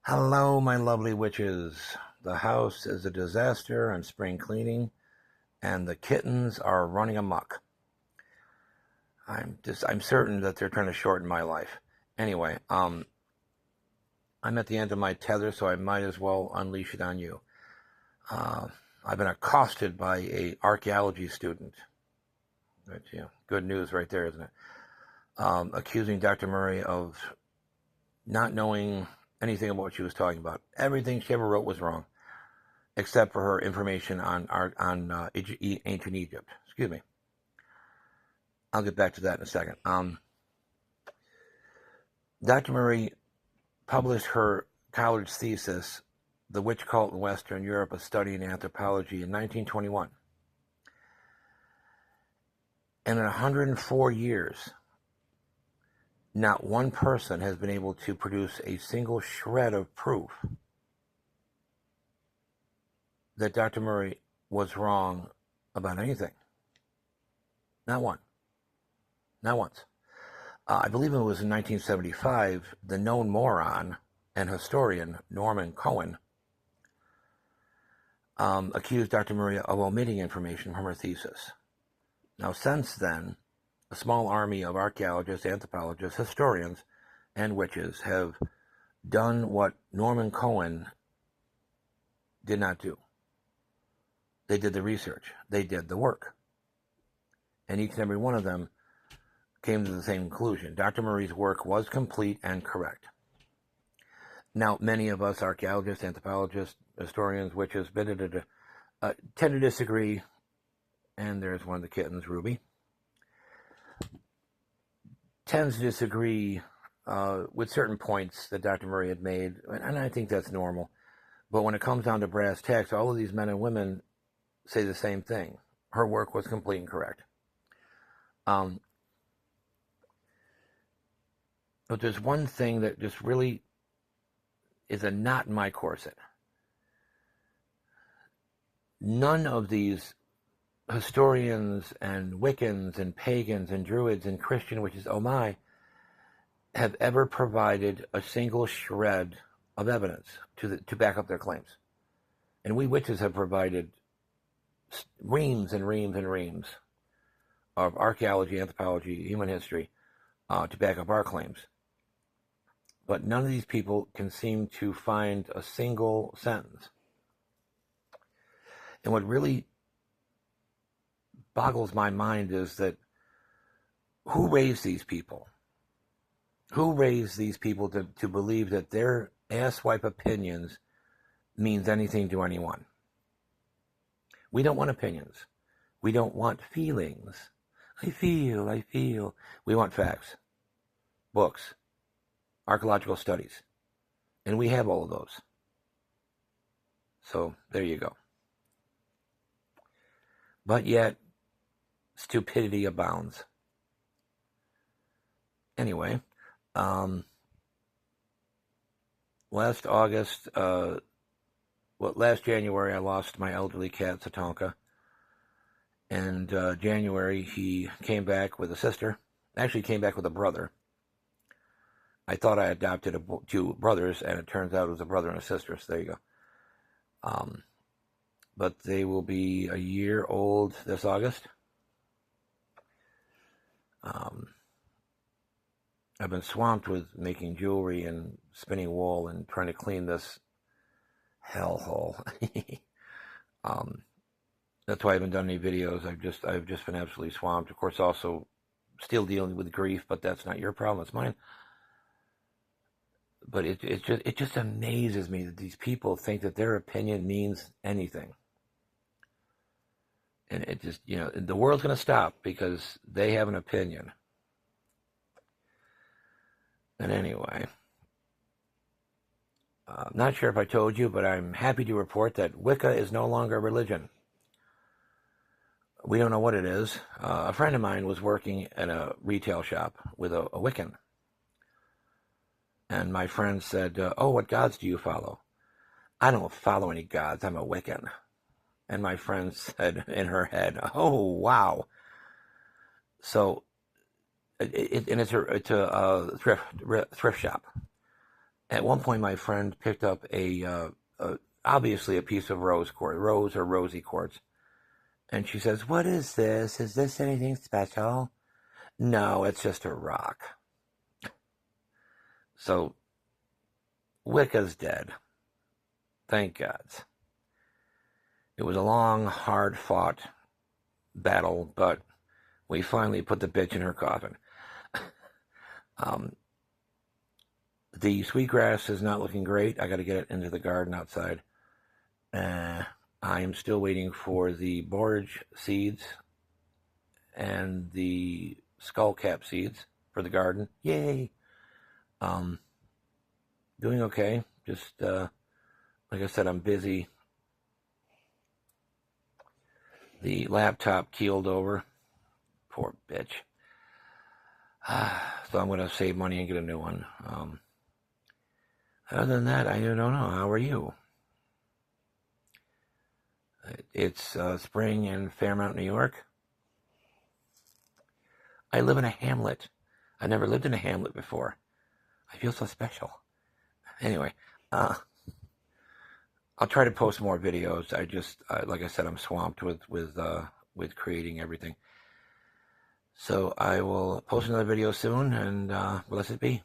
Hello, my lovely witches. The house is a disaster on spring cleaning, and the kittens are running amok. I'm certain that they're trying to shorten my life. Anyway, I'm at the end of my tether, so I might as well unleash it on you. Uh, I've been accosted by a archaeology student. Which, good news right there, isn't it? Accusing Dr. Murray of not knowing anything about what she was talking about. Everything she ever wrote was wrong, except for her information on ancient Egypt. Excuse me. I'll get back to that in a second. Dr. Murray published her college thesis, The Witch Cult in Western Europe, a Study in Anthropology, in 1921. And in 104 years, not one person has been able to produce a single shred of proof that Dr. Murray was wrong about anything. Not one. Not once. I believe it was in 1975, the known moron and historian Norman Cohen accused Dr. Murray of omitting information from her thesis. Now, since then, a small army of archaeologists, anthropologists, historians, and witches have done what Norman Cohen did not do. They did the research. They did the work. And each and every one of them came to the same conclusion. Dr. Murray's work was complete and correct. Now, many of us archaeologists, anthropologists, historians, witches, tend to disagree. And there's one of the kittens, Ruby. Tends to disagree with certain points that Dr. Murray had made, and I think that's normal. But when it comes down to brass tacks, all of these men and women say the same thing. Her work was complete and correct. But there's one thing that just really is a knot in my corset. None of these historians and Wiccans and pagans and druids and Christian witches, oh my, have ever provided a single shred of evidence to back up their claims. And we witches have provided reams and reams and reams of archaeology, anthropology, human history to back up our claims. But none of these people can seem to find a single sentence. And what really boggles my mind is that who raised these people? Who raised these people to believe that their asswipe opinions means anything to anyone? We don't want opinions. We don't want feelings. I feel. We want facts, books, archaeological studies. And we have all of those. So there you go. But yet, stupidity abounds. Anyway, last January, I lost my elderly cat, Satonka. And January, he came back with a sister. Actually, came back with a brother. I thought I adopted two brothers, and it turns out it was a brother and a sister, so there you go. But they will be a year old this August. I've been swamped with making jewelry and spinning wool and trying to clean this hellhole. That's why I haven't done any videos. I've just been absolutely swamped. Of course, also still dealing with grief, but that's not your problem. It's mine. But it just amazes me that these people think that their opinion means anything. And it just, the world's going to stop because they have an opinion. And anyway, I'm not sure if I told you, but I'm happy to report that Wicca is no longer a religion. We don't know what it is. A friend of mine was working at a retail shop with a Wiccan. And my friend said, oh, what gods do you follow? I don't follow any gods. I'm a Wiccan. And my friend said in her head, oh, wow. So, it's a thrift shop. At one point, my friend picked up obviously a piece of rose quartz, rose or rosy quartz, and she says, "What is this? Is this anything special?" No, it's just a rock. So Wicca's dead. Thank God. It was a long, hard-fought battle, but we finally put the bitch in her coffin. The sweetgrass is not looking great. I got to get it into the garden outside. I am still waiting for the borage seeds and the skullcap seeds for the garden. Yay! Doing okay. Just like I said, I'm busy. The laptop keeled over. Poor bitch. So I'm going to save money and get a new one. Other than that, I don't know. How are you? It's spring in Fairmount, New York. I live in a hamlet. I never lived in a hamlet before. I feel so special. Anyway, I'll try to post more videos. I just, like I said, I'm swamped with creating everything. So I will post another video soon, and blessed be.